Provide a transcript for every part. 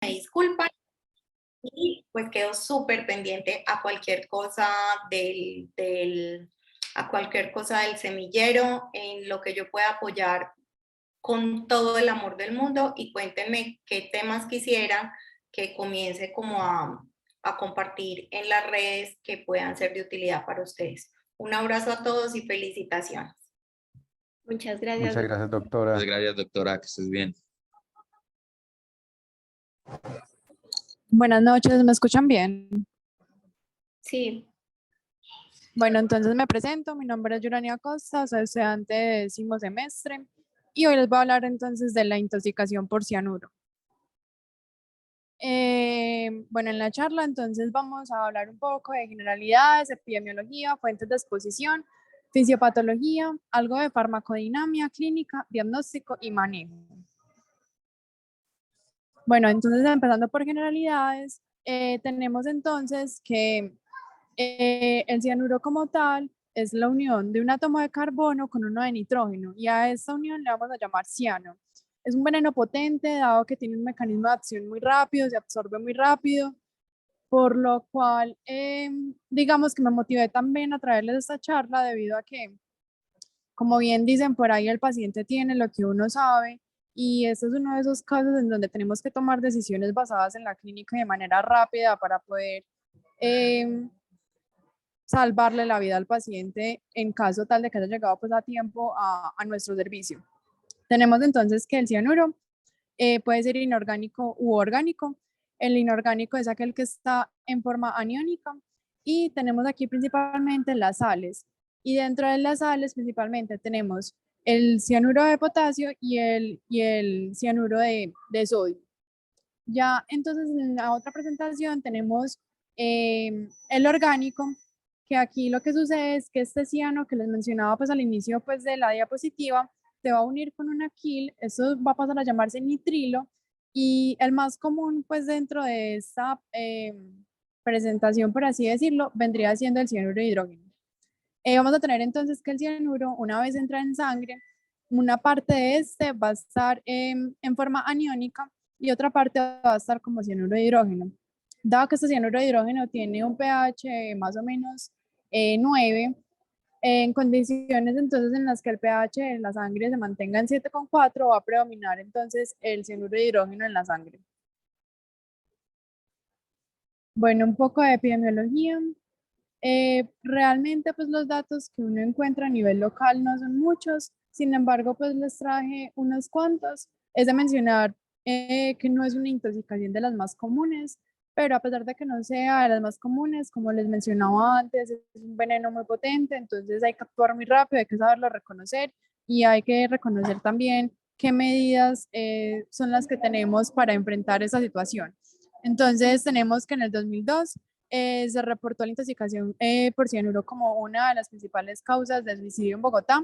Me disculpan y pues quedo súper pendiente a cualquier cosa a cualquier cosa del semillero, en lo que yo pueda apoyar con todo el amor del mundo y cuéntenme qué temas quisieran que comience como a compartir en las redes que puedan ser de utilidad para ustedes. Un abrazo a todos y felicitaciones. Muchas gracias. Muchas gracias, doctora. Muchas gracias, doctora, que estés bien. Buenas noches, ¿me escuchan bien? Sí, Bueno, entonces me presento, mi nombre es Yurania Costa, soy estudiante de 10º semestre y hoy les voy a hablar entonces de la intoxicación por cianuro. Bueno, en la charla entonces vamos a hablar un poco de generalidades, epidemiología, fuentes de exposición, fisiopatología, algo de farmacodinamia, clínica, diagnóstico y manejo. Bueno, entonces empezando por generalidades, tenemos entonces que el cianuro como tal es la unión de un átomo de carbono con uno de nitrógeno y a esta unión le vamos a llamar ciano. Es un veneno potente dado que tiene un mecanismo de acción muy rápido, se absorbe muy rápido, por lo cual digamos que me motivé también a traerles esta charla debido a que, como bien dicen por ahí, el paciente tiene lo que uno sabe y este es uno de esos casos en donde tenemos que tomar decisiones basadas en la clínica de manera rápida para poder salvarle la vida al paciente en caso tal de que haya llegado pues a tiempo a nuestro servicio. Tenemos entonces que el cianuro puede ser inorgánico u orgánico. El inorgánico es aquel que está en forma aniónica y tenemos aquí principalmente las sales. Y dentro de las sales principalmente tenemos el cianuro de potasio y el cianuro de sodio. Ya entonces en la otra presentación tenemos el orgánico, que aquí lo que sucede es que este ciano que les mencionaba pues al inicio pues de la diapositiva se va a unir con un alquil, eso va a pasar a llamarse nitrilo y el más común pues dentro de esta presentación, por así decirlo, vendría siendo el cianuro de hidrógeno. Vamos a tener entonces que el cianuro, una vez entra en sangre, una parte de este va a estar en forma aniónica y otra parte va a estar como cianuro de hidrógeno. Dado que este cianuro de hidrógeno tiene un pH más o menos 9, en condiciones entonces en las que el pH en la sangre se mantenga en 7,4, va a predominar entonces el cianuro de hidrógeno en la sangre. Bueno, un poco de epidemiología. Realmente pues los datos que uno encuentra a nivel local no son muchos, sin embargo pues les traje unos cuantos. Es de mencionar que no es una intoxicación de las más comunes, pero a pesar de que no sea de las más comunes, como les mencionaba antes, es un veneno muy potente, entonces hay que actuar muy rápido, hay que saberlo reconocer y hay que reconocer también qué medidas son las que tenemos para enfrentar esa situación. Entonces tenemos que en el 2002 se reportó la intoxicación por cianuro como una de las principales causas de suicidio en Bogotá.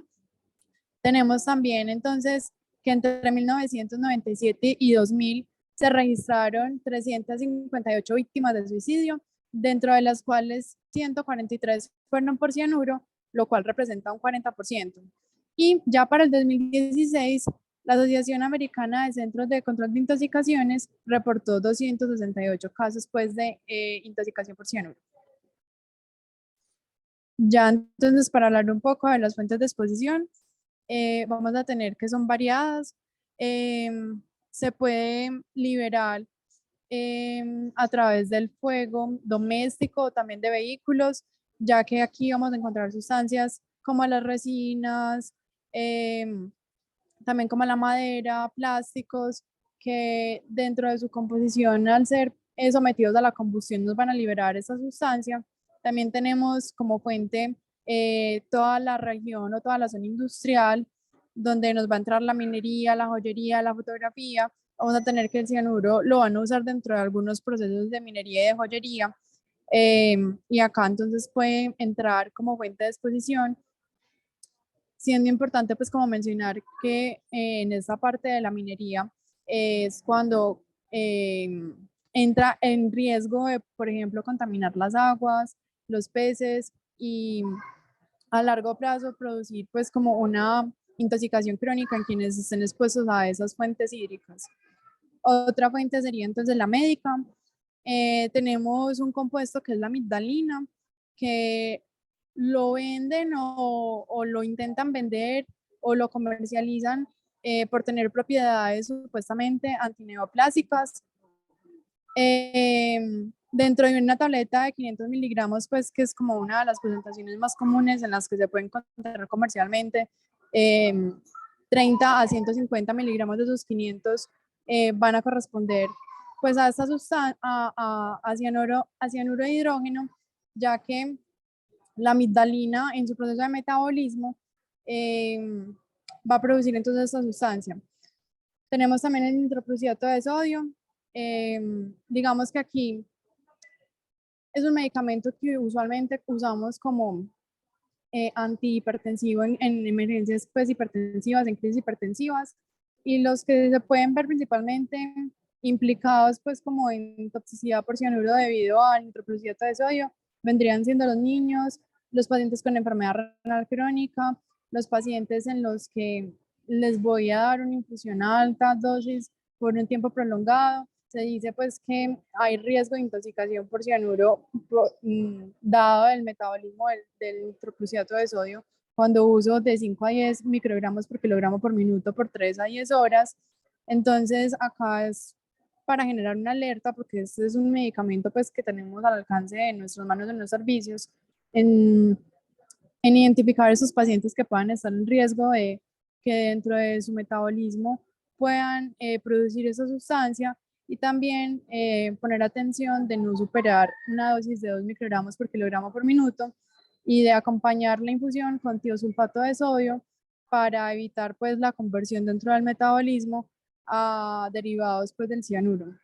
Tenemos también entonces que entre 1997 y 2000 se registraron 358 víctimas de suicidio, dentro de las cuales 143 fueron por cianuro, lo cual representa un 40%. Y ya para el 2016, la Asociación Americana de Centros de Control de Intoxicaciones reportó 268 casos pues, de intoxicación por cianuro. Ya entonces, para hablar un poco de las fuentes de exposición, vamos a tener que son variadas. Se puede liberar a través del fuego doméstico, también de vehículos, ya que aquí vamos a encontrar sustancias como las resinas, también como la madera, plásticos, que dentro de su composición, al ser sometidos a la combustión, nos van a liberar esa sustancia. También tenemos como fuente toda la región o toda la zona industrial, donde nos va a entrar la minería, la joyería, la fotografía. Vamos a tener que el cianuro lo van a usar dentro de algunos procesos de minería y de joyería. Y acá entonces puede entrar como fuente de exposición, siendo importante pues como mencionar que en esta parte de la minería es cuando entra en riesgo de, por ejemplo, contaminar las aguas, los peces y a largo plazo producir pues como una intoxicación crónica en quienes estén expuestos a esas fuentes hídricas. Otra fuente sería entonces la médica. Tenemos un compuesto que es la amigdalina, que lo venden o lo intentan vender o lo comercializan por tener propiedades supuestamente antineoplásicas. Dentro de una tableta de 500 miligramos, pues que es como una de las presentaciones más comunes en las que se pueden encontrar comercialmente, 30 a 150 miligramos de esos 500 van a corresponder pues a esta sustancia, a cianuro de hidrógeno, ya que la amigdalina en su proceso de metabolismo va a producir entonces esta sustancia. Tenemos también el nitroprusiato de sodio. Digamos que aquí es un medicamento que usualmente usamos como antihipertensivo en emergencias pues, hipertensivas, en crisis hipertensivas, y los que se pueden ver principalmente implicados pues como en toxicidad por cianuro debido al nitroprusiato de sodio vendrían siendo los niños, los pacientes con enfermedad renal crónica, los pacientes en los que les voy a dar una infusión a alta dosis por un tiempo prolongado. Se dice pues que hay riesgo de intoxicación por cianuro dado el metabolismo del nitroprusiato de sodio cuando uso de 5 a 10 microgramos por kilogramo por minuto por 3 a 10 horas. Entonces acá es para generar una alerta, porque este es un medicamento pues que tenemos al alcance de nuestras manos en los servicios, en identificar esos pacientes que puedan estar en riesgo de que dentro de su metabolismo puedan producir esa sustancia, y también poner atención de no superar una dosis de 2 microgramos por kilogramo por minuto y de acompañar la infusión con tiosulfato de sodio para evitar pues la conversión dentro del metabolismo a derivados pues del cianuro.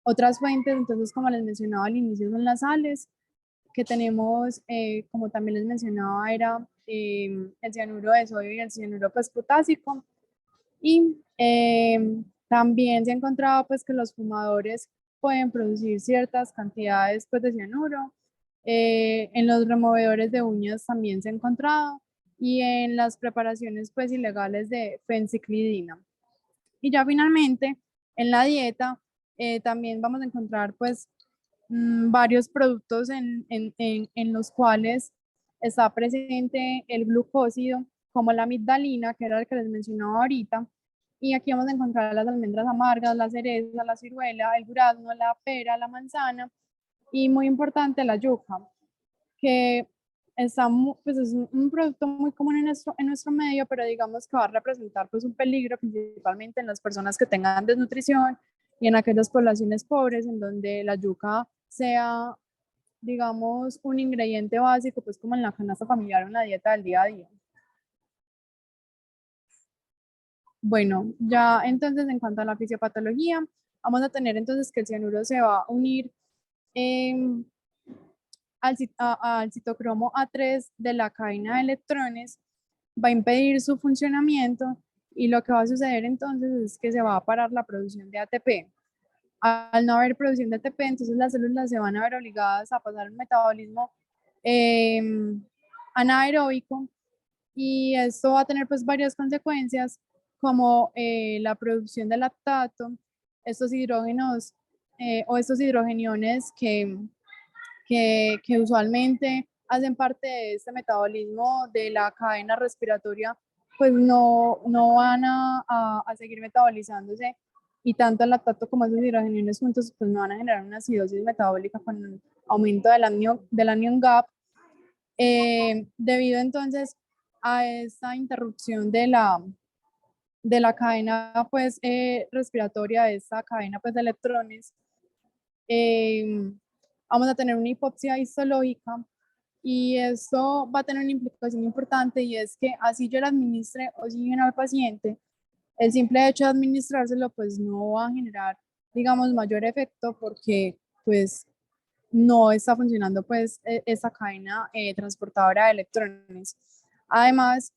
Otras fuentes, entonces, como les mencionaba al inicio, son las sales, que tenemos, como también les mencionaba, era el cianuro de sodio y el cianuro pues, potásico. Y también se ha encontrado pues, que los fumadores pueden producir ciertas cantidades pues, de cianuro. En los removedores de uñas también se ha encontrado, y en las preparaciones pues, ilegales de fenciclidina. Y ya finalmente, en la dieta, también vamos a encontrar pues varios productos en los cuales está presente el glucósido, como la amigdalina, que era el que les mencionaba ahorita. Y aquí vamos a encontrar las almendras amargas, la cereza, la ciruela, el durazno, la pera, la manzana y, muy importante, la yuca, que pues es un producto muy común en nuestro medio, pero digamos que va a representar pues un peligro principalmente en las personas que tengan desnutrición y en aquellas poblaciones pobres en donde la yuca sea, digamos, un ingrediente básico, pues como en la canasta familiar o en la dieta del día a día. Bueno, ya entonces en cuanto a la fisiopatología, vamos a tener entonces que el cianuro se va a unir al citocromo A3 de la cadena de electrones, va a impedir su funcionamiento, y lo que va a suceder entonces es que se va a parar la producción de ATP. Al no haber producción de ATP, entonces las células se van a ver obligadas a pasar un metabolismo anaeróbico, y esto va a tener pues varias consecuencias como la producción de lactato, estos hidrógenos o estos hidrogeniones que usualmente hacen parte de este metabolismo de la cadena respiratoria, pues no van a seguir metabolizándose, y tanto el lactato como esos hidrogeniones juntos pues no van a generar una acidosis metabólica con un aumento del anion gap, debido entonces a esta interrupción de la cadena pues respiratoria, de esta cadena pues de electrones. Vamos a tener una hipoxia histológica, y esto va a tener una implicación importante, y es que así yo le administre oxígeno al paciente, el simple hecho de administrárselo pues no va a generar, digamos, mayor efecto, porque pues no está funcionando pues esa cadena transportadora de electrones. Además,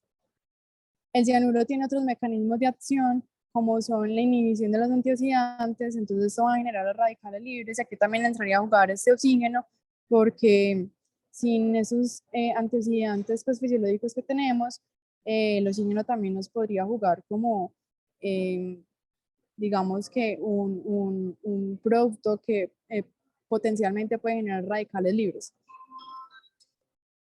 el cianuro tiene otros mecanismos de acción, como son la inhibición de los antioxidantes, entonces esto va a generar los radicales libres, y aquí también entraría a jugar este oxígeno, porque sin esos antioxidantes pues, fisiológicos que tenemos, el oxígeno también nos podría jugar como digamos que un producto que potencialmente puede generar radicales libres.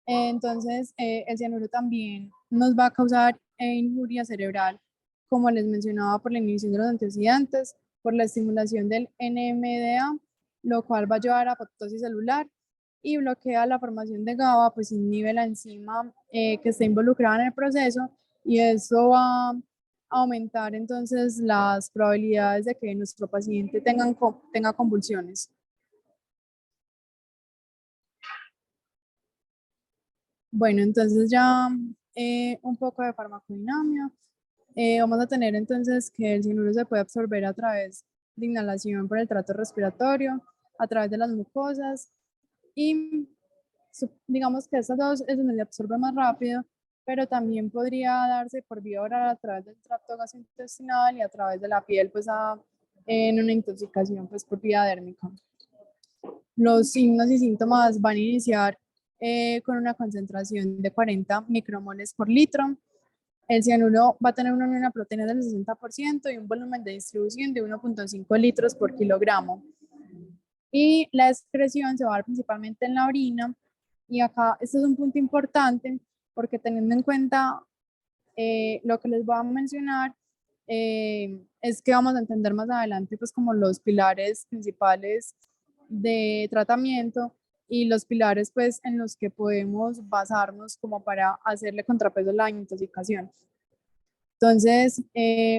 Entonces, el cianuro también nos va a causar injuria cerebral, como les mencionaba, por la inhibición de los antioxidantes, por la estimulación del NMDA, lo cual va a llevar a apoptosis celular y bloquea la formación de GABA, pues inhibe la enzima que está involucrada en el proceso, y eso va a aumentar entonces las probabilidades de que nuestro paciente tenga convulsiones. Bueno, entonces ya un poco de farmacodinámica. Vamos a tener entonces que el cianuro se puede absorber a través de inhalación por el tracto respiratorio, a través de las mucosas, y digamos que estas dos es donde se absorbe más rápido, pero también podría darse por vía oral a través del tracto gastrointestinal y a través de la piel, pues en una intoxicación pues por vía dérmica. Los signos y síntomas van a iniciar con una concentración de 40 micromoles por litro. El cianuro va a tener una unión a proteínas del 60% y un volumen de distribución de 1.5 litros por kilogramo. Y la excreción se va a dar principalmente en la orina. Y acá, este es un punto importante porque teniendo en cuenta lo que les voy a mencionar, es que vamos a entender más adelante pues como los pilares principales de tratamiento y los pilares pues en los que podemos basarnos como para hacerle contrapeso a la intoxicación. Entonces,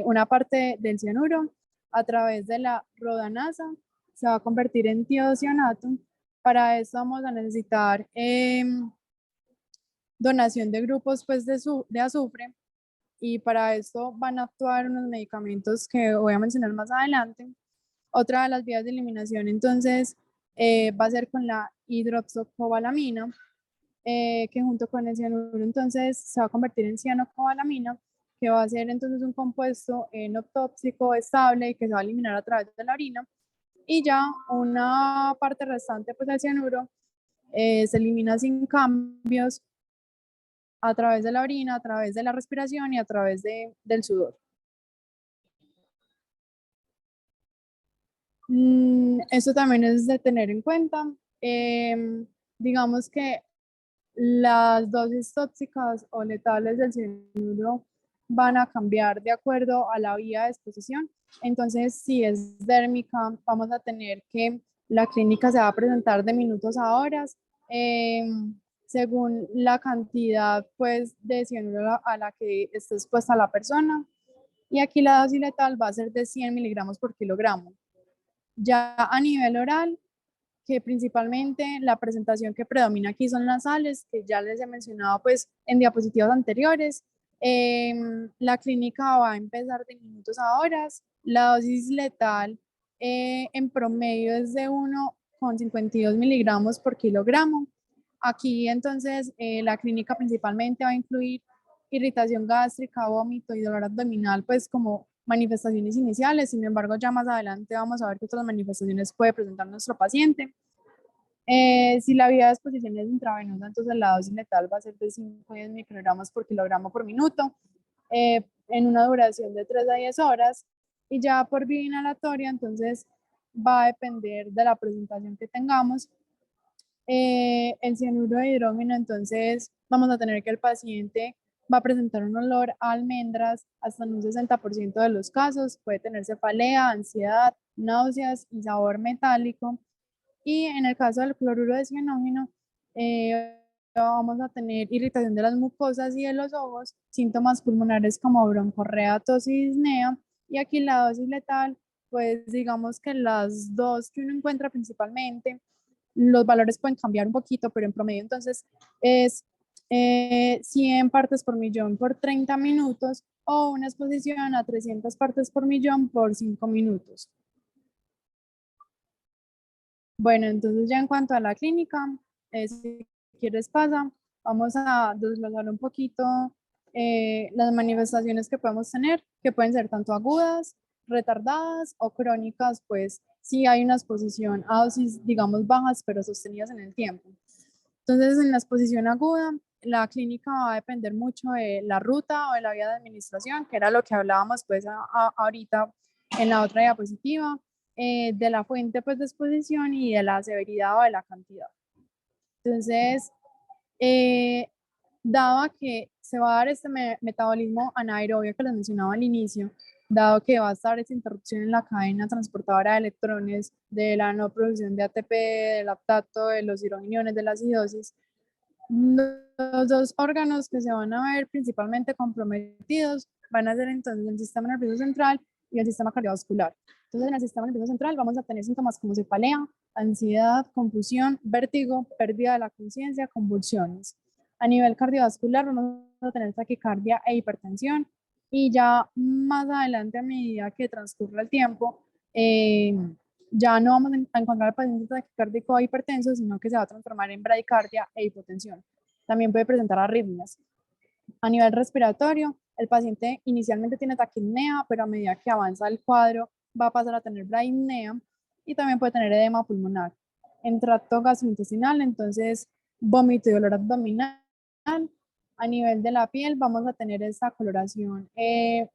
una parte del cianuro a través de la rodanasa se va a convertir en tiocianato. Para eso vamos a necesitar donación de grupos pues de azufre, y para esto van a actuar unos medicamentos que voy a mencionar más adelante. Otra de las vías de eliminación entonces va a ser con la hidroxocobalamina, que junto con el cianuro entonces se va a convertir en cianocobalamina, que va a ser entonces un compuesto no tóxico, estable y que se va a eliminar a través de la orina. Y ya una parte restante pues del cianuro se elimina sin cambios a través de la orina, a través de la respiración y a través del sudor. Eso también es de tener en cuenta. Digamos que las dosis tóxicas o letales del cianuro van a cambiar de acuerdo a la vía de exposición. Entonces, si es dérmica, vamos a tener que la clínica se va a presentar de minutos a horas, según la cantidad pues, de cianuro a la que esté expuesta la persona. Y aquí la dosis letal va a ser de 100 miligramos por kilogramo. Ya a nivel oral, que principalmente la presentación que predomina aquí son las sales, que ya les he mencionado pues en diapositivas anteriores. La clínica va a empezar de minutos a horas. La dosis letal en promedio es de 1,52 miligramos por kilogramo. Aquí entonces la clínica principalmente va a incluir irritación gástrica, vómito y dolor abdominal pues como manifestaciones iniciales. Sin embargo, ya más adelante vamos a ver qué otras manifestaciones puede presentar nuestro paciente. Si la vía de exposición es intravenosa, entonces la dosis letal va a ser de 5 a 10 microgramos por kilogramo por minuto, en una duración de 3 a 10 horas. Y ya por vía inhalatoria, entonces va a depender de la presentación que tengamos. El cianuro de hidrógeno, entonces vamos a tener que el paciente va a presentar un olor a almendras hasta en un 60% de los casos, puede tener cefalea, ansiedad, náuseas y sabor metálico. Y en el caso del cloruro de cianógeno, vamos a tener irritación de las mucosas y de los ojos, síntomas pulmonares como broncorrea, tos y disnea. Y aquí la dosis letal, pues digamos que las dos que uno encuentra principalmente, los valores pueden cambiar un poquito, pero en promedio entonces es 100 partes por millón por 30 minutos o una exposición a 300 partes por millón por 5 minutos. Bueno, entonces ya en cuanto a la clínica, si quieres pasa, vamos a desglosar un poquito las manifestaciones que podemos tener, que pueden ser tanto agudas, retardadas o crónicas, pues si hay una exposición a dosis, digamos, bajas, pero sostenidas en el tiempo. Entonces, en la exposición aguda, la clínica va a depender mucho de la ruta o de la vía de administración, que era lo que hablábamos pues ahorita en la otra diapositiva, de la fuente pues, de exposición y de la severidad o de la cantidad. Entonces, dado a que se va a dar este metabolismo anaerobio que les mencionaba al inicio, dado que va a estar esta interrupción en la cadena transportadora de electrones, de la no producción de ATP, del lactato, de los hidrogeniones, de la acidosis, los dos órganos que se van a ver principalmente comprometidos van a ser entonces el sistema nervioso central y el sistema cardiovascular. Entonces, en el sistema nervioso central vamos a tener síntomas como cefalea, ansiedad, confusión, vértigo, pérdida de la conciencia, convulsiones. A nivel cardiovascular vamos a tener taquicardia e hipertensión, y ya más adelante, a medida que transcurra el tiempo, ya no vamos a encontrar al paciente taquicárdico o hipertenso, sino que se va a transformar en bradicardia e hipotensión. También puede presentar arritmias. A nivel respiratorio, el paciente inicialmente tiene taquipnea, pero a medida que avanza el cuadro va a pasar a tener bradipnea, y también puede tener edema pulmonar. En tracto gastrointestinal, entonces, vómito y dolor abdominal. A nivel de la piel vamos a tener esta coloración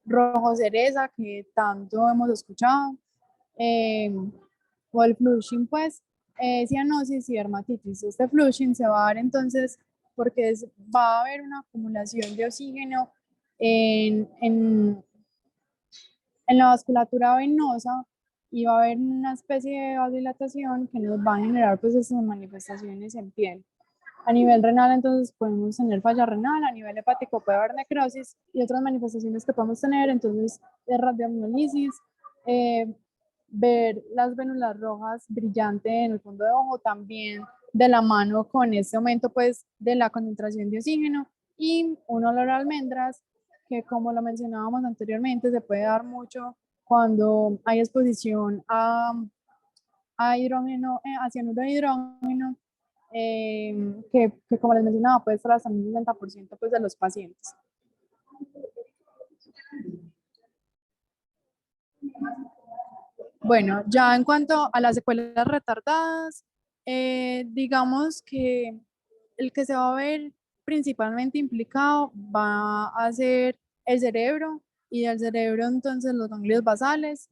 rojo cereza que tanto hemos escuchado, o el flushing, pues, cianosis y dermatitis. Este flushing se va a dar entonces porque va a haber una acumulación de oxígeno en la vasculatura venosa, y va a haber una especie de vasodilatación que nos va a generar pues esas manifestaciones en piel. A nivel renal, entonces podemos tener falla renal. A nivel hepático puede haber necrosis y otras manifestaciones que podemos tener, entonces de radiomiolisis, ver las vénulas rojas brillantes en el fondo de ojo, también de la mano con este aumento pues de la concentración de oxígeno, y un olor a almendras que, como lo mencionábamos anteriormente, se puede dar mucho cuando hay exposición a hidrógeno, a cianuro de hidrógeno, que como les mencionaba puede estar hasta un 60% pues, de los pacientes. Bueno, ya en cuanto a las secuelas retardadas, digamos que el que se va a ver principalmente implicado va a ser el cerebro, y del cerebro entonces los ganglios basales.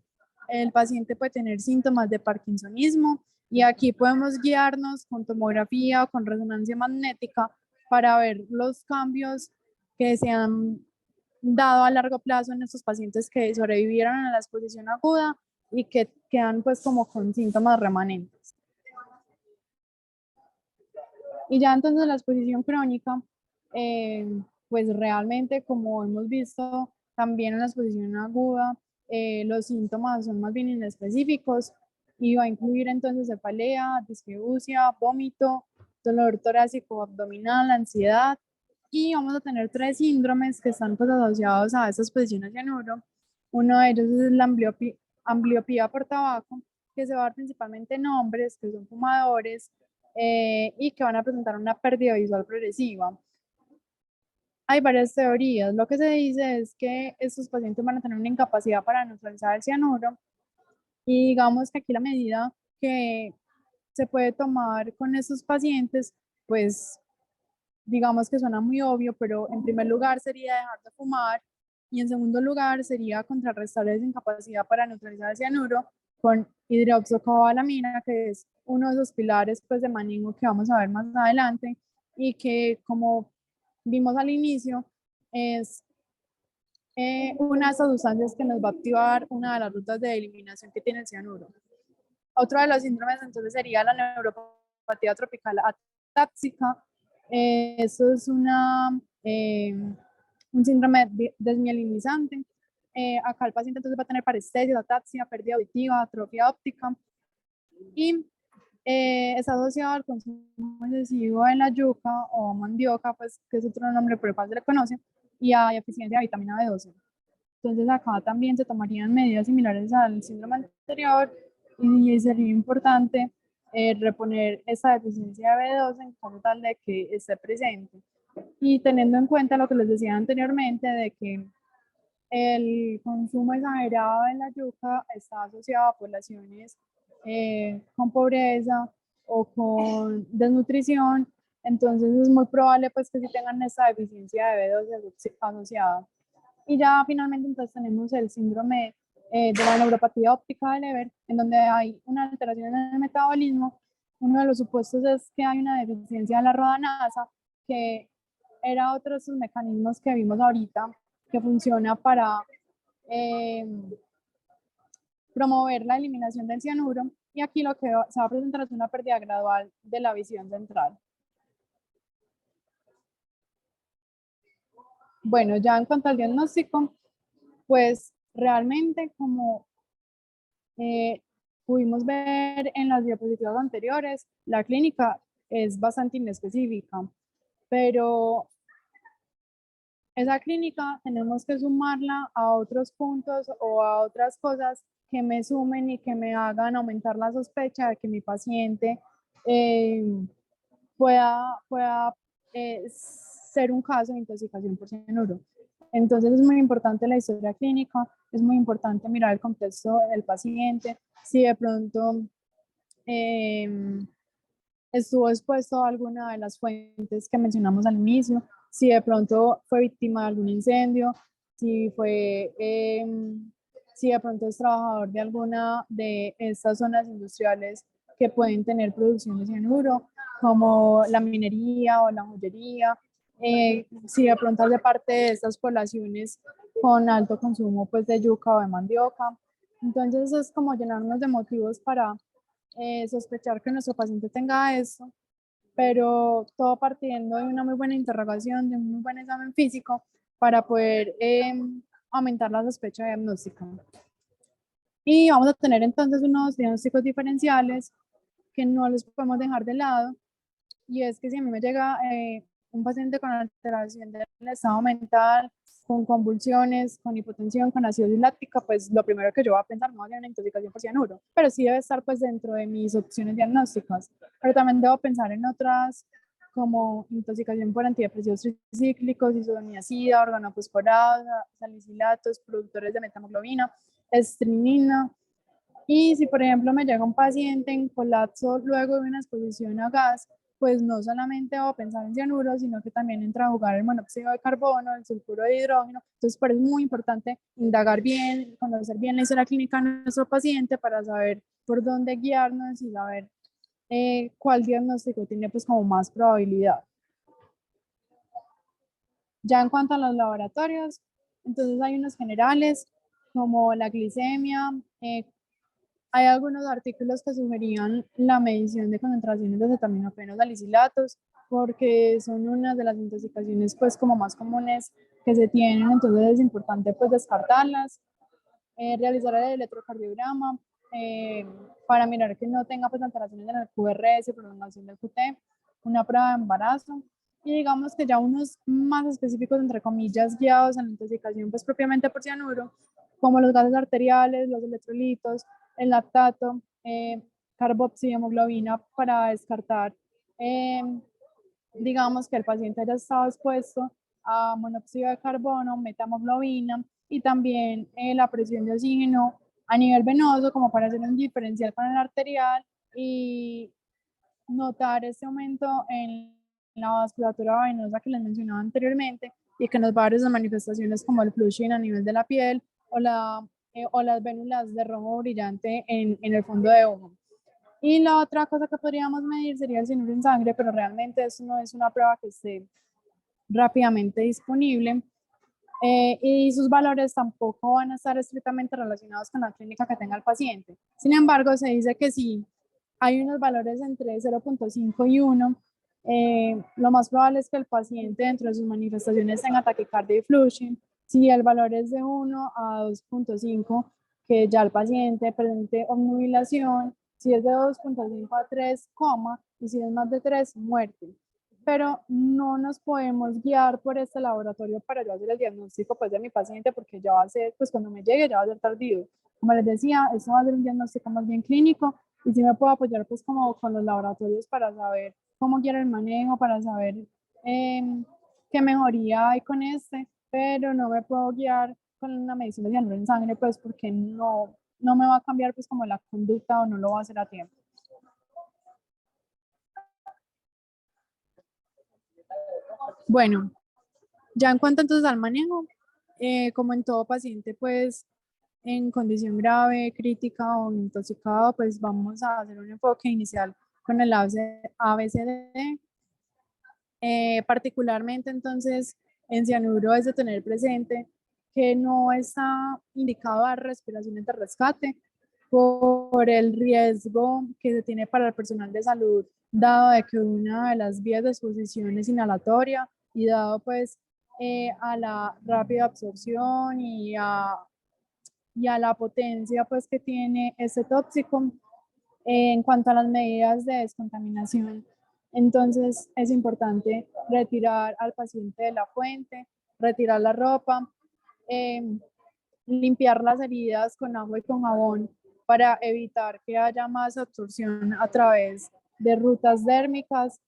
El paciente puede tener síntomas de parkinsonismo, y aquí podemos guiarnos con tomografía o con resonancia magnética para ver los cambios que se han dado a largo plazo en estos pacientes que sobrevivieron a la exposición aguda y que quedan pues como con síntomas remanentes. Y ya entonces la exposición crónica, pues realmente, como hemos visto también en la exposición aguda, los síntomas son más bien inespecíficos, y va a incluir entonces cefalea, disgeusia, vómito, dolor torácico abdominal, ansiedad, y vamos a tener 3 síndromes que están pues asociados a esta exposición a cianuro. Uno de ellos es la ambliopía por tabaco, que se va a dar principalmente en hombres que son fumadores, y que van a presentar una pérdida visual progresiva. Hay varias teorías. Lo que se dice es que estos pacientes van a tener una incapacidad para neutralizar el cianuro, y digamos que aquí la medida que se puede tomar con estos pacientes, pues digamos que suena muy obvio, pero en primer lugar sería dejar de fumar, y en segundo lugar sería contrarrestar esa incapacidad para neutralizar el cianuro con hidroxocobalamina, que es uno de esos pilares pues, de manejo que vamos a ver más adelante, y que, como vimos al inicio, es una de esas sustancias que nos va a activar una de las rutas de eliminación que tiene el cianuro. Otro de los síndromes entonces sería la neuropatía tropical atáxica. Esto es un síndrome desmielinizante. Acá el paciente entonces va a tener parestesia, ataxia, pérdida auditiva, atrofia óptica, y está asociado al consumo excesivo de la yuca o mandioca, pues, que es otro nombre por el cual se le conoce, y hay eficiencia de vitamina B12. Entonces acá también se tomarían medidas similares al síndrome anterior, y sería importante reponer esa deficiencia de B12 en caso tal de que esté presente. Y teniendo en cuenta lo que les decía anteriormente, de que el consumo exagerado de la yuca está asociado a poblaciones con pobreza o con desnutrición, entonces es muy probable pues que sí tengan esta deficiencia de B12 asociada. Y ya finalmente entonces tenemos el síndrome de la neuropatía óptica de Leber, en donde hay una alteración en el metabolismo. Uno de los supuestos es que hay una deficiencia de la rodanasa, que era otro de esos mecanismos que vimos ahorita, que funciona para promover la eliminación del cianuro, y aquí lo que se va a presentar es una pérdida gradual de la visión central. Bueno, ya en cuanto al diagnóstico, pues realmente como pudimos ver en las diapositivas anteriores, la clínica es bastante inespecífica, pero esa clínica tenemos que sumarla a otros puntos o a otras cosas que me sumen y que me hagan aumentar la sospecha de que mi paciente pueda ser un caso de intoxicación por cianuro. Entonces es muy importante la historia clínica, es muy importante mirar el contexto del paciente, si de pronto estuvo expuesto a alguna de las fuentes que mencionamos al inicio, si de pronto fue víctima de algún incendio, si si de pronto es trabajador de alguna de estas zonas industriales que pueden tener producción de cianuro, como la minería o la joyería, si de pronto hace parte de estas poblaciones con alto consumo pues, de yuca o de mandioca. Entonces es como llenarnos de motivos para sospechar que nuestro paciente tenga esto, pero todo partiendo de una muy buena interrogación, de un muy buen examen físico para poder aumentar la sospecha diagnóstica. Y vamos a tener entonces unos diagnósticos diferenciales que no los podemos dejar de lado, y es que si a mí me llega un paciente con alteración del estado mental, con convulsiones, con hipotensión, con acidosis láctica, pues lo primero que yo voy a pensar no va a ser una intoxicación por cianuro, pero sí debe estar pues dentro de mis opciones diagnósticas. Pero también debo pensar en otras como intoxicación por antidepresivos tricíclicos, isoniazida, organofosforados, salicilatos, productores de metahemoglobina, estrimina. Y si, por ejemplo, me llega un paciente en colapso luego de una exposición a gas, pues no solamente debo pensar en cianuro, sino que también entra a jugar el monóxido de carbono, el sulfuro de hidrógeno. Entonces, por eso es muy importante indagar bien, conocer bien la historia clínica de nuestro paciente para saber por dónde guiarnos y saber cuál diagnóstico tiene pues como más probabilidad. Ya en cuanto a los laboratorios, entonces hay unos generales como la glicemia. Hay algunos artículos que sugerían la medición de concentraciones de acetaminofenos salicilatos porque son una de las intoxicaciones pues como más comunes que se tienen, entonces es importante pues descartarlas. Realizar el electrocardiograma para mirar que no tenga pues alteraciones en el QRS, prolongación del QT, una prueba de embarazo, y digamos que ya unos más específicos, entre comillas, guiados en la intoxicación pues propiamente por cianuro, como los gases arteriales, los electrolitos, el lactato, carboxihemoglobina, para descartar, digamos, que el paciente haya estado expuesto a monóxido de carbono, metahemoglobina, y también la presión de oxígeno a nivel venoso, como para hacer un diferencial con el arterial y notar ese aumento en la vasculatura venosa que les mencionaba anteriormente, y que nos va a dar esas manifestaciones como el flushing a nivel de la piel o las vénulas de rojo brillante en el fondo de ojo. Y la otra cosa que podríamos medir sería el cianuro en sangre, pero realmente eso no es una prueba que esté rápidamente disponible. Y sus valores tampoco van a estar estrictamente relacionados con la clínica que tenga el paciente. Sin embargo, se dice que si hay unos valores entre 0.5 y 1, lo más probable es que el paciente dentro de sus manifestaciones tenga taquicardia y flushing. Si el valor es de 1 a 2.5, que ya el paciente presente obnubilación. Si es de 2.5 a 3, coma, y si es más de 3, muerte. Pero no nos podemos guiar por este laboratorio para yo hacer el diagnóstico pues de mi paciente, porque ya va a ser, pues cuando me llegue ya va a ser tardío. Como les decía, esto va a ser un diagnóstico más bien clínico, y sí me puedo apoyar pues como con los laboratorios para saber cómo quiero el manejo, para saber qué mejoría hay con este, pero no me puedo guiar con una medición de cianuro en sangre pues porque no me va a cambiar pues como la conducta, o no lo va a hacer a tiempo. Bueno, ya en cuanto entonces al manejo, como en todo paciente, pues en condición grave, crítica o intoxicado, pues vamos a hacer un enfoque inicial con el ABCD. Particularmente entonces en cianuro es de tener presente que no está indicado dar respiraciones de rescate por el riesgo que se tiene para el personal de salud, dado de que una de las vías de exposición es inhalatoria y dado pues a la rápida absorción y a la potencia pues que tiene este tóxico. En cuanto a las medidas de descontaminación, entonces es importante retirar al paciente de la fuente, retirar la ropa, eh, limpiar las heridas con agua y con jabón para evitar que haya más absorción a través de rutas dérmicas.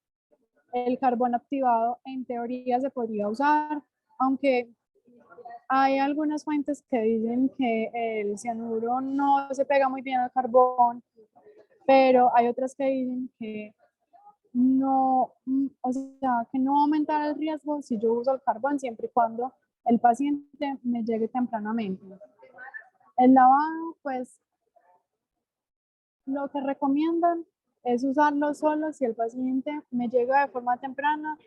El carbón activado en teoría se podría usar, aunque hay algunas fuentes que dicen que el cianuro no se pega muy bien al carbón, pero hay otras que dicen que no, o sea, que no va a aumentar el riesgo si yo uso el carbón siempre y cuando el paciente me llegue tempranamente. El lavado, pues lo que recomiendan es usarlo solo si el paciente me llega de forma temprana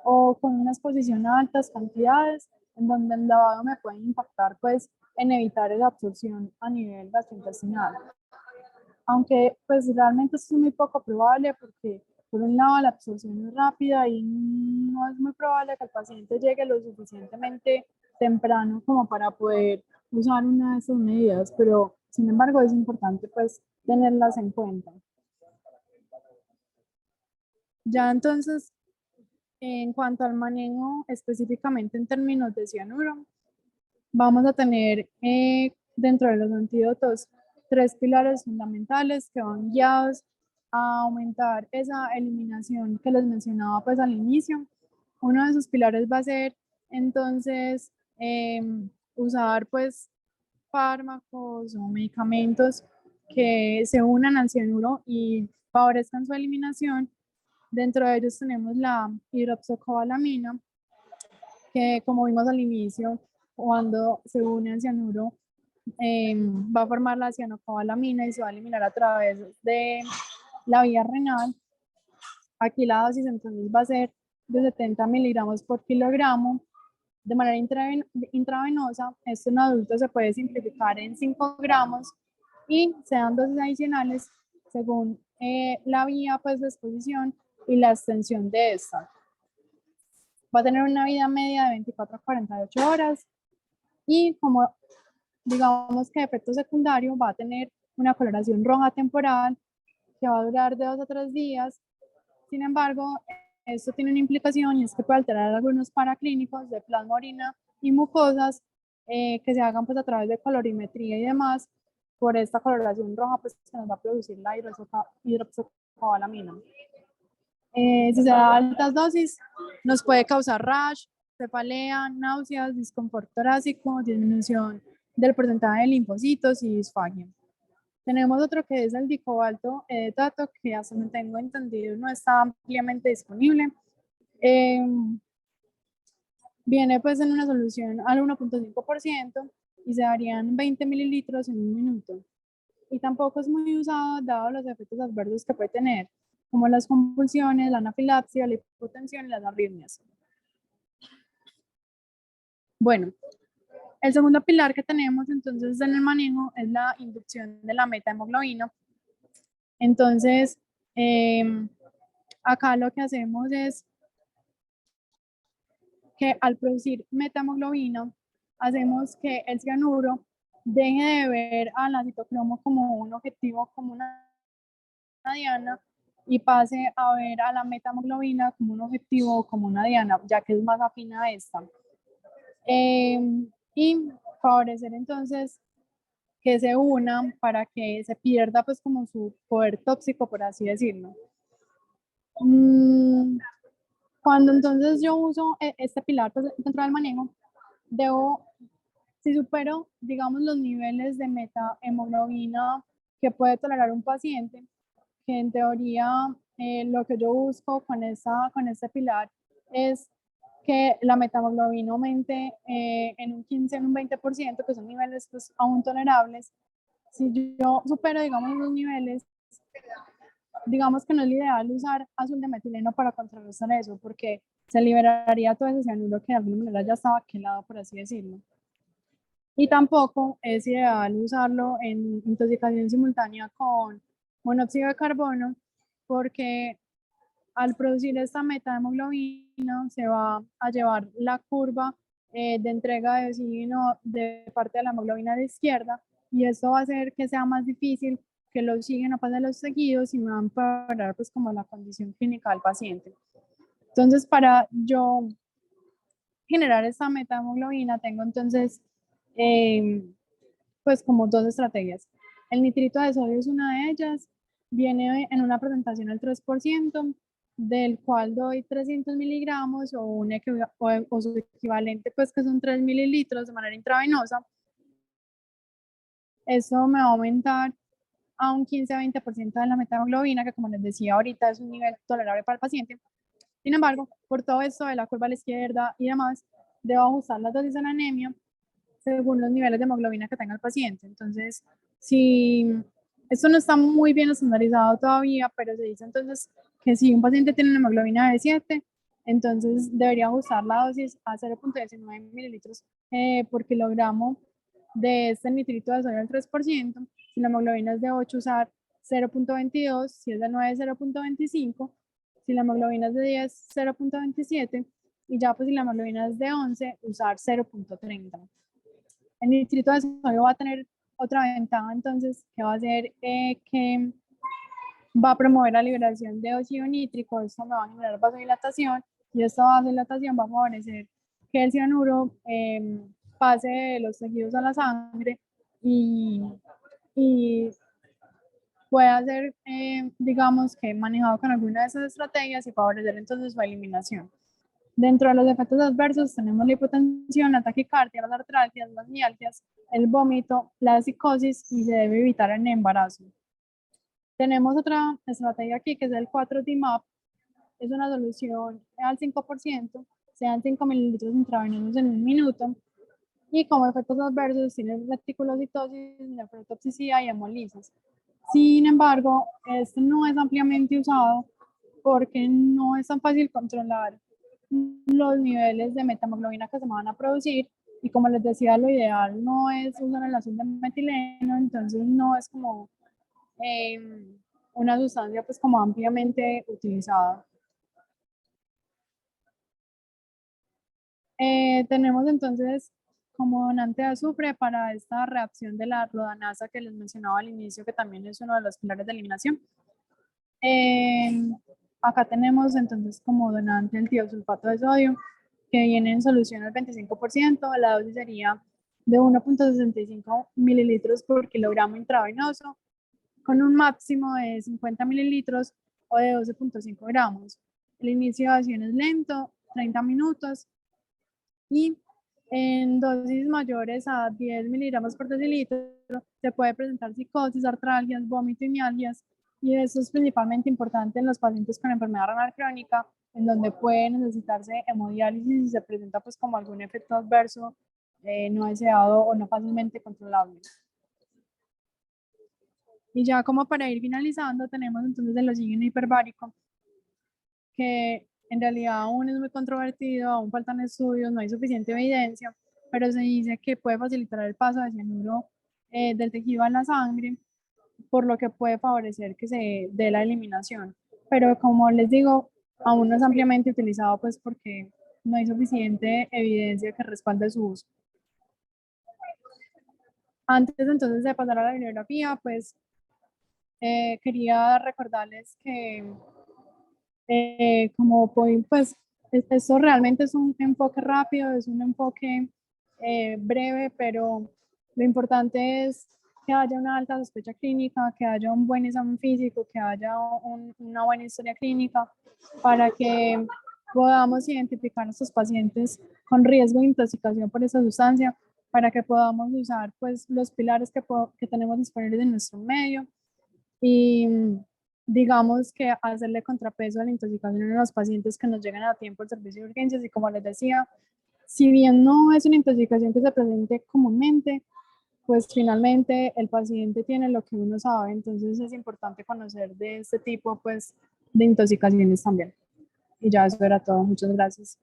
o con una exposición a altas cantidades, en donde el lavado me puede impactar pues en evitar la absorción a nivel gastrointestinal. Aunque pues realmente esto es muy poco probable porque por un lado la absorción es rápida y no es muy probable que el paciente llegue lo suficientemente temprano como para poder usar una de esas medidas, pero sin embargo es importante pues tenerlas en cuenta. Ya entonces, en cuanto al manejo específicamente en términos de cianuro, vamos a tener dentro de los antídotos 3 pilares fundamentales que van guiados a aumentar esa eliminación que les mencionaba pues al inicio. Uno de esos pilares va a ser entonces usar pues fármacos o medicamentos que se unan al cianuro y favorezcan su eliminación. Dentro de ellos tenemos la hidroxocobalamina, que como vimos al inicio, cuando se une al cianuro, va a formar la cianocobalamina y se va a eliminar a través de la vía renal. Aquí la dosis entonces va a ser de 70 miligramos por kilogramo de manera intravenosa. Esto en adultos se puede simplificar en 5 gramos y se dan dosis adicionales según la vía pues, de exposición y la extensión de esta. Va a tener una vida media de 24 a 48 horas y como digamos que efecto secundario va a tener una coloración roja temporal que va a durar de 2 a 3 días. Sin embargo, esto tiene una implicación y es que puede alterar algunos paraclínicos de plasma, orina y mucosas que se hagan pues a través de colorimetría y demás por esta coloración roja pues que nos va a producir la hidroxocobalamina. Si se da altas dosis, nos puede causar rash, cefalea, náuseas, disconfort torácico, disminución del porcentaje de linfocitos y disfagia. Tenemos otro que es el dicobalto edetato, que hasta donde tengo entendido no está ampliamente disponible. Viene pues en una solución al 1.5% y se darían 20 mililitros en un minuto. Y tampoco es muy usado dado los efectos adversos que puede tener, como las convulsiones, la anafilaxia, la hipotensión y las arritmias. Bueno, el segundo pilar que tenemos entonces en el manejo es la inducción de la metahemoglobina. Entonces, acá lo que hacemos es que al producir metahemoglobina, hacemos que el cianuro deje de ver a la citocromo como un objetivo, como una diana, y pase a ver a la metahemoglobina como un objetivo, como una diana, ya que es más afina a esta. Y favorecer entonces que se unan para que se pierda pues como su poder tóxico, por así decirlo. Cuando entonces yo uso este pilar pues, dentro del manejo, si supero, digamos, los niveles de metahemoglobina que puede tolerar un paciente, que en teoría lo que yo busco con este pilar es que la metahemoglobina aumente en un 15, en un 20%, que son niveles pues, aún tolerables. Si yo supero, digamos, los niveles, digamos que no es ideal usar azul de metileno para contrarrestar eso, porque se liberaría todo ese cianuro que de alguna manera ya estaba quelado, por así decirlo. Y tampoco es ideal usarlo en intoxicación simultánea con monóxido de carbono, porque al producir esta metahemoglobina se va a llevar la curva de entrega de oxígeno de parte de la hemoglobina a la izquierda, y esto va a hacer que sea más difícil que el oxígeno pase a los tejidos y me va a empeorar pues como la condición clínica del paciente. Entonces, para yo generar esta metahemoglobina tengo entonces pues como dos estrategias. El nitrito de sodio es una de ellas, viene en una presentación al 3%, del cual doy 300 miligramos o su equivalente, pues que son 3 mililitros de manera intravenosa. Eso me va a aumentar a un 15-20% de la metahemoglobina, que como les decía ahorita es un nivel tolerable para el paciente. Sin embargo, por todo esto de la curva a la izquierda y demás, debo ajustar las dosis de la anemia según los niveles de hemoglobina que tenga el paciente. Entonces, si esto no está muy bien estandarizado todavía, pero se dice entonces que si un paciente tiene una hemoglobina de 7, entonces debería ajustar la dosis a 0.19 mililitros por kilogramo de este nitrito de sodio al 3%. Si la hemoglobina es de 8, usar 0.22, si es de 9, 0.25, si la hemoglobina es de 10, 0.27, y ya pues si la hemoglobina es de 11, usar 0.30. El nitrito de sodio va a tener otra ventaja, entonces, que va a hacer que va a promover la liberación de óxido nítrico. Esto me va a generar vasodilatación, y esta vasodilatación va a favorecer que el cianuro pase de los tejidos a la sangre y pueda ser, digamos, que manejado con alguna de esas estrategias y favorecer entonces su eliminación. Dentro de los efectos adversos tenemos la hipotensión, la taquicardia, las artralgias, las mialgias, el vómito, la psicosis, y se debe evitar en embarazo. Tenemos otra estrategia aquí que es el 4-DMAP. Es una solución al 5%, sean 5 mililitros intravenosos en un minuto, y como efectos adversos tiene reticulocitosis, nefrotoxicidad y hemolisis. Sin embargo, este no es ampliamente usado porque no es tan fácil controlar los niveles de metahemoglobina que se van a producir, y como les decía, lo ideal no es usar el azul de metileno, entonces no es como una sustancia pues como ampliamente utilizada. Tenemos entonces como donante de azufre para esta reacción de la rodanasa que les mencionaba al inicio, que también es uno de los pilares de eliminación. Acá tenemos entonces como donante el tiosulfato de sodio, que viene en solución al 25%. La dosis sería de 1.65 mililitros por kilogramo intravenoso, con un máximo de 50 mililitros o de 12.5 gramos. El inicio de acción es lento, 30 minutos, y en dosis mayores a 10 miligramos por decilitro se puede presentar psicosis, artralgias, vómito y mialgias, y eso es principalmente importante en los pacientes con enfermedad renal crónica, en donde puede necesitarse hemodiálisis y se presenta pues como algún efecto adverso no deseado o no fácilmente controlable. Y ya como para ir finalizando, tenemos entonces el oxígeno hiperbárico, que en realidad aún es muy controvertido, aún faltan estudios, no hay suficiente evidencia, pero se dice que puede facilitar el paso de cianuro del tejido a la sangre, por lo que puede favorecer que se dé la eliminación. Pero como les digo, aún no es ampliamente utilizado, pues porque no hay suficiente evidencia que respalde su uso. Antes entonces de pasar a la bibliografía, pues quería recordarles que como pues esto realmente es un enfoque rápido, es un enfoque breve, pero lo importante es que haya una alta sospecha clínica, que haya un buen examen físico, que haya una buena historia clínica, para que podamos identificar a estos pacientes con riesgo de intoxicación por esta sustancia, para que podamos usar pues los pilares que tenemos disponibles en nuestro medio, y digamos que hacerle contrapeso a la intoxicación en los pacientes que nos llegan a tiempo al servicio de urgencias. Y como les decía, si bien no es una intoxicación que se presente comúnmente, pues finalmente el paciente tiene lo que uno sabe, entonces es importante conocer de este tipo pues de intoxicaciones también. Y ya eso era todo, muchas gracias.